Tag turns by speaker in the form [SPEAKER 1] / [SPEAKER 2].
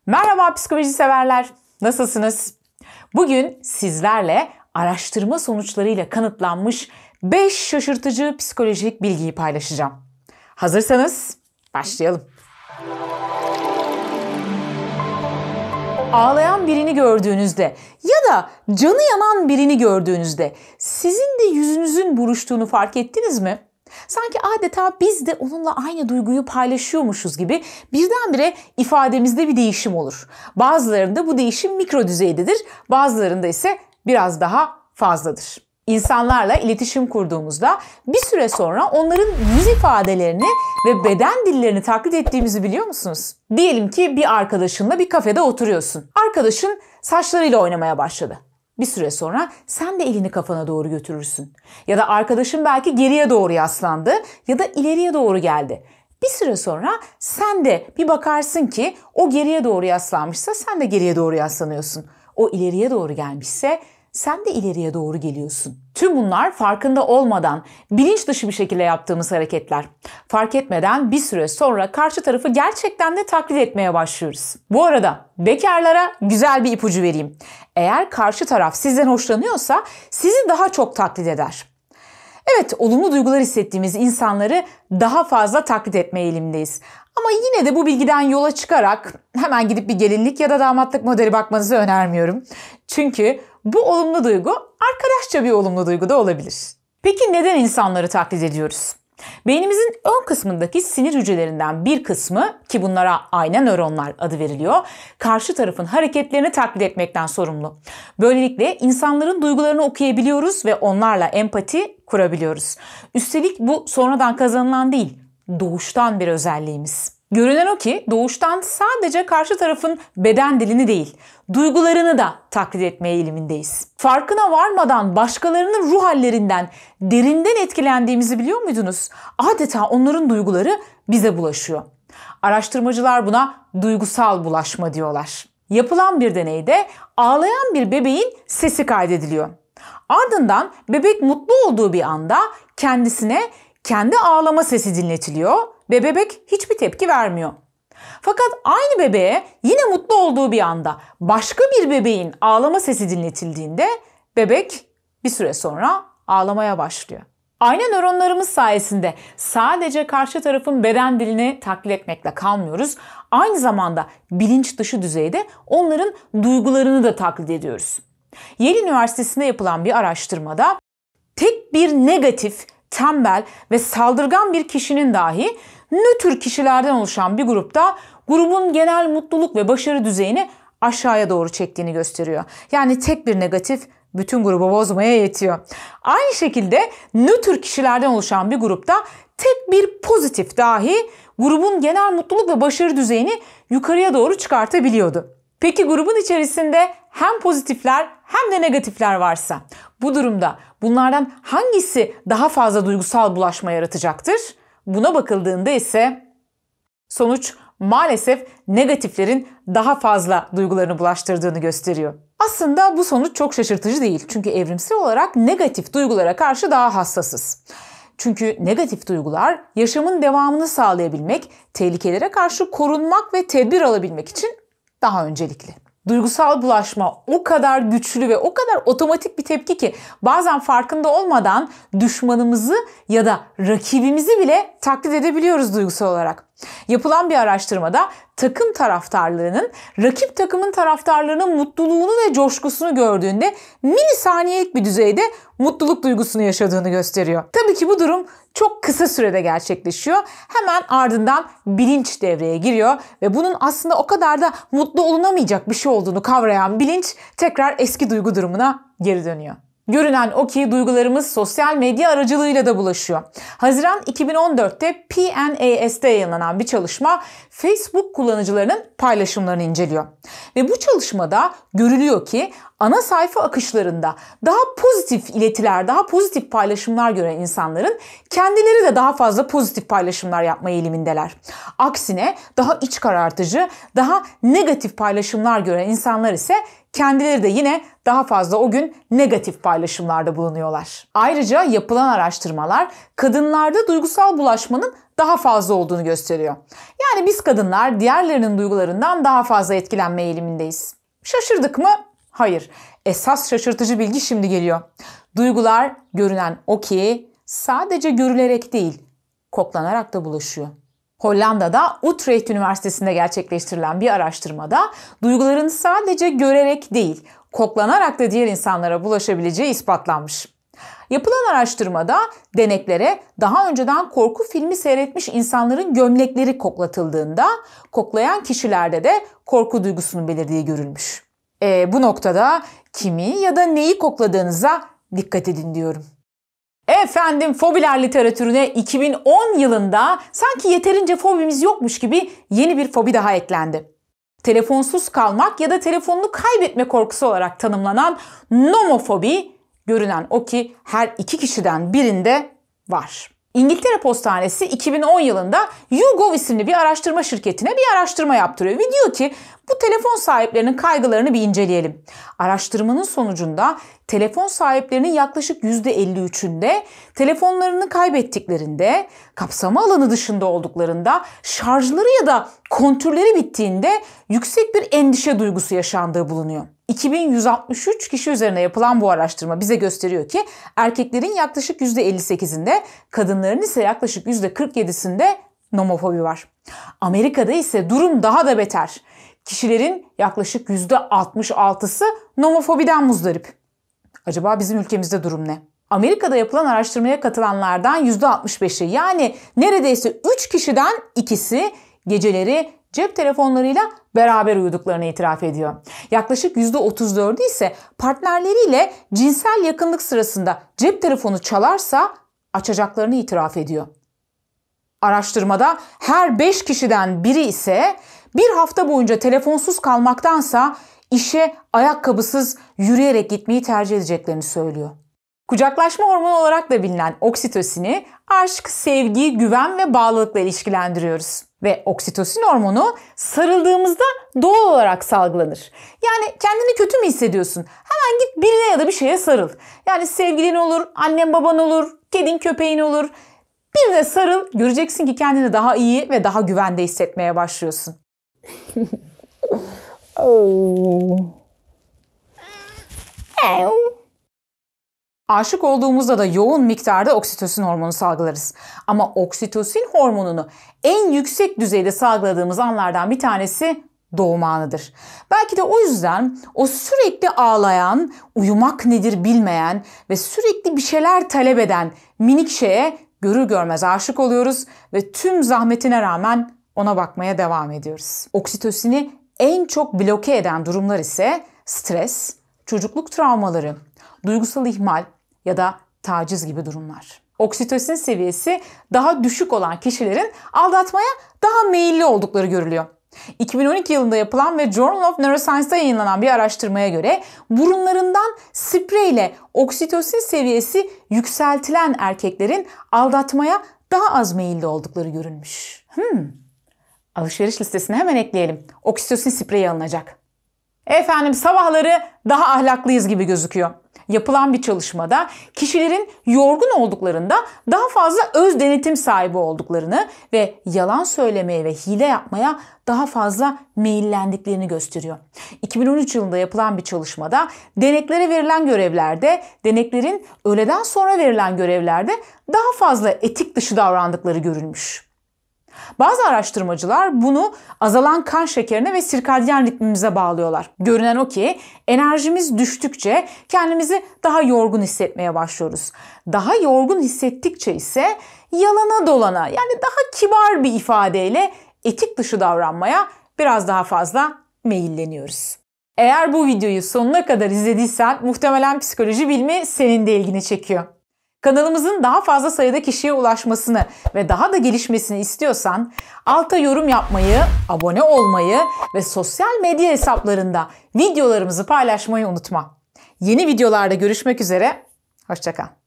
[SPEAKER 1] Merhaba psikoloji severler, nasılsınız? Bugün sizlerle araştırma sonuçlarıyla kanıtlanmış 5 şaşırtıcı psikolojik bilgiyi paylaşacağım. Hazırsanız başlayalım. Ağlayan birini gördüğünüzde ya da canı yanan birini gördüğünüzde sizin de yüzünüzün buruştuğunu fark ettiniz mi? Sanki adeta biz de onunla aynı duyguyu paylaşıyormuşuz gibi birdenbire ifademizde bir değişim olur. Bazılarında bu değişim mikro düzeydedir, bazılarında ise biraz daha fazladır. İnsanlarla iletişim kurduğumuzda bir süre sonra onların yüz ifadelerini ve beden dillerini taklit ettiğimizi biliyor musunuz? Diyelim ki bir arkadaşınla bir kafede oturuyorsun. Arkadaşın saçlarıyla oynamaya başladı. Bir süre sonra sen de elini kafana doğru götürürsün. Ya da arkadaşın belki geriye doğru yaslandı ya da ileriye doğru geldi. Bir süre sonra sen de bir bakarsın ki o geriye doğru yaslanmışsa sen de geriye doğru yaslanıyorsun. O ileriye doğru gelmişse sen de ileriye doğru geliyorsun. Tüm bunlar farkında olmadan, bilinç dışı bir şekilde yaptığımız hareketler. Fark etmeden bir süre sonra karşı tarafı gerçekten de taklit etmeye başlıyoruz. Bu arada bekarlara güzel bir ipucu vereyim. Eğer karşı taraf sizden hoşlanıyorsa sizi daha çok taklit eder. Evet, olumlu duygular hissettiğimiz insanları daha fazla taklit etme eğilimindeyiz. Ama yine de bu bilgiden yola çıkarak hemen gidip bir gelinlik ya da damatlık modeli bakmanızı önermiyorum. Çünkü bu olumlu duygu arkadaşça bir olumlu duygu da olabilir. Peki neden insanları taklit ediyoruz? Beynimizin ön kısmındaki sinir hücrelerinden bir kısmı, ki bunlara ayna nöronlar adı veriliyor, karşı tarafın hareketlerini taklit etmekten sorumlu. Böylelikle insanların duygularını okuyabiliyoruz ve onlarla empati kurabiliyoruz. Üstelik bu sonradan kazanılan değil, doğuştan bir özelliğimiz. Görünen o ki doğuştan sadece karşı tarafın beden dilini değil, duygularını da taklit etme eğilimindeyiz. Farkına varmadan başkalarının ruh hallerinden derinden etkilendiğimizi biliyor muydunuz? Adeta onların duyguları bize bulaşıyor. Araştırmacılar buna duygusal bulaşma diyorlar. Yapılan bir deneyde ağlayan bir bebeğin sesi kaydediliyor. Ardından bebek mutlu olduğu bir anda kendisine kendi ağlama sesi dinletiliyor ve bebek hiçbir tepki vermiyor. Fakat aynı bebeğe yine mutlu olduğu bir anda başka bir bebeğin ağlama sesi dinletildiğinde bebek bir süre sonra ağlamaya başlıyor. Ayna nöronlarımız sayesinde sadece karşı tarafın beden dilini taklit etmekle kalmıyoruz. Aynı zamanda bilinç dışı düzeyde onların duygularını da taklit ediyoruz. Yale Üniversitesi'nde yapılan bir araştırmada tek bir negatif, tembel ve saldırgan bir kişinin dahi nötr kişilerden oluşan bir grupta grubun genel mutluluk ve başarı düzeyini aşağıya doğru çektiğini gösteriyor. Yani tek bir negatif bütün grubu bozmaya yetiyor. Aynı şekilde nötr kişilerden oluşan bir grupta tek bir pozitif dahi grubun genel mutluluk ve başarı düzeyini yukarıya doğru çıkartabiliyordu. Peki grubun içerisinde hem pozitifler hem de negatifler varsa bu durumda bunlardan hangisi daha fazla duygusal bulaşma yaratacaktır? Buna bakıldığında ise sonuç maalesef negatiflerin daha fazla duygularını bulaştırdığını gösteriyor. Aslında bu sonuç çok şaşırtıcı değil. Çünkü evrimsel olarak negatif duygulara karşı daha hassasız. Çünkü negatif duygular yaşamın devamını sağlayabilmek, tehlikelere karşı korunmak ve tedbir alabilmek için daha öncelikli. Duygusal bulaşma o kadar güçlü ve o kadar otomatik bir tepki ki bazen farkında olmadan düşmanımızı ya da rakibimizi bile taklit edebiliyoruz duygusal olarak. Yapılan bir araştırmada takım taraftarlarının rakip takımın taraftarlarının mutluluğunu ve coşkusunu gördüğünde milisaniyelik bir düzeyde mutluluk duygusunu yaşadığını gösteriyor. Tabii ki bu durum çok kısa sürede gerçekleşiyor. Hemen ardından bilinç devreye giriyor ve bunun aslında o kadar da mutlu olunamayacak bir şey olduğunu kavrayan bilinç tekrar eski duygu durumuna geri dönüyor. Görünen o ki duygularımız sosyal medya aracılığıyla da bulaşıyor. Haziran 2014'te PNAS'te yayınlanan bir çalışma Facebook kullanıcılarının paylaşımlarını inceliyor. Ve bu çalışmada görülüyor ki ana sayfa akışlarında daha pozitif iletiler, daha pozitif paylaşımlar gören insanların kendileri de daha fazla pozitif paylaşımlar yapma eğilimindeler. Aksine daha iç karartıcı, daha negatif paylaşımlar gören insanlar ise kendileri de yine daha fazla o gün negatif paylaşımlarda bulunuyorlar. Ayrıca yapılan araştırmalar kadınlarda duygusal bulaşmanın daha fazla olduğunu gösteriyor. Yani biz kadınlar diğerlerinin duygularından daha fazla etkilenme eğilimindeyiz. Şaşırdık mı? Hayır. Esas şaşırtıcı bilgi şimdi geliyor. Duygular görünen o ki sadece görülerek değil, koklanarak da bulaşıyor. Hollanda'da Utrecht Üniversitesi'nde gerçekleştirilen bir araştırmada duyguların sadece görerek değil, koklanarak da diğer insanlara bulaşabileceği ispatlanmış. Yapılan araştırmada deneklere daha önceden korku filmi seyretmiş insanların gömlekleri koklatıldığında koklayan kişilerde de korku duygusunun belirdiği görülmüş. Bu noktada kimi ya da neyi kokladığınıza dikkat edin diyorum. Efendim fobiler literatürüne 2010 yılında sanki yeterince fobimiz yokmuş gibi yeni bir fobi daha eklendi. Telefonsuz kalmak ya da telefonunu kaybetme korkusu olarak tanımlanan nomofobi görünen o ki her iki kişiden birinde var. İngiltere Postanesi 2010 yılında YouGov isimli bir araştırma şirketine bir araştırma yaptırıyor ve diyor ki bu telefon sahiplerinin kaygılarını bir inceleyelim. Araştırmanın sonucunda telefon sahiplerinin yaklaşık %53'ünde telefonlarını kaybettiklerinde, kapsama alanı dışında olduklarında, şarjları ya da kontürleri bittiğinde yüksek bir endişe duygusu yaşandığı bulunuyor. 2163 kişi üzerine yapılan bu araştırma bize gösteriyor ki erkeklerin yaklaşık %58'inde, kadınların ise yaklaşık %47'sinde nomofobi var. Amerika'da ise durum daha da beter. Kişilerin yaklaşık %66'sı nomofobiden muzdarip. Acaba bizim ülkemizde durum ne? Amerika'da yapılan araştırmaya katılanlardan %65'i yani neredeyse 3 kişiden ikisi geceleri cep telefonlarıyla beraber uyuduklarını itiraf ediyor. Yaklaşık %34'ü ise partnerleriyle cinsel yakınlık sırasında cep telefonu çalarsa açacaklarını itiraf ediyor. Araştırmada her 5 kişiden biri ise bir hafta boyunca telefonsuz kalmaktansa işe ayakkabısız yürüyerek gitmeyi tercih edeceklerini söylüyor. Kucaklaşma hormonu olarak da bilinen oksitosini aşk, sevgi, güven ve bağlılıkla ilişkilendiriyoruz. Ve oksitosin hormonu sarıldığımızda doğal olarak salgılanır. Yani kendini kötü mü hissediyorsun? Hemen git birine ya da bir şeye sarıl. Yani sevgilin olur, annen baban olur, kedin köpeğin olur. Birine sarıl, göreceksin ki kendini daha iyi ve daha güvende hissetmeye başlıyorsun. Aşık olduğumuzda da yoğun miktarda oksitosin hormonu salgılarız. Ama oksitosin hormonunu en yüksek düzeyde salgıladığımız anlardan bir tanesi doğum anıdır. Belki de o yüzden o sürekli ağlayan, uyumak nedir bilmeyen ve sürekli bir şeyler talep eden minik şeye görür görmez aşık oluyoruz ve tüm zahmetine rağmen ona bakmaya devam ediyoruz. Oksitosini en çok bloke eden durumlar ise stres, çocukluk travmaları, duygusal ihmal ya da taciz gibi durumlar. Oksitosin seviyesi daha düşük olan kişilerin aldatmaya daha meyilli oldukları görülüyor. 2012 yılında yapılan ve Journal of Neuroscience'da yayınlanan bir araştırmaya göre burunlarından spreyle oksitosin seviyesi yükseltilen erkeklerin aldatmaya daha az meyilli oldukları görülmüş. Alışveriş listesine hemen ekleyelim. Oksitosin spreyi alınacak. Efendim sabahları daha ahlaklıyız gibi gözüküyor. Yapılan bir çalışmada kişilerin yorgun olduklarında daha fazla öz denetim sahibi olduklarını ve yalan söylemeye ve hile yapmaya daha fazla meyillendiklerini gösteriyor. 2013 yılında yapılan bir çalışmada deneklere verilen görevlerde, deneklerin öğleden sonra verilen görevlerde daha fazla etik dışı davrandıkları görülmüş. Bazı araştırmacılar bunu azalan kan şekerine ve sirkadyen ritmimize bağlıyorlar. Görünen o ki enerjimiz düştükçe kendimizi daha yorgun hissetmeye başlıyoruz. Daha yorgun hissettikçe ise yalana dolana yani daha kibar bir ifadeyle etik dışı davranmaya biraz daha fazla meyilleniyoruz. Eğer bu videoyu sonuna kadar izlediysen muhtemelen psikoloji bilimi senin de ilgini çekiyor. Kanalımızın daha fazla sayıda kişiye ulaşmasını ve daha da gelişmesini istiyorsan alta yorum yapmayı, abone olmayı ve sosyal medya hesaplarında videolarımızı paylaşmayı unutma. Yeni videolarda görüşmek üzere, hoşça kal.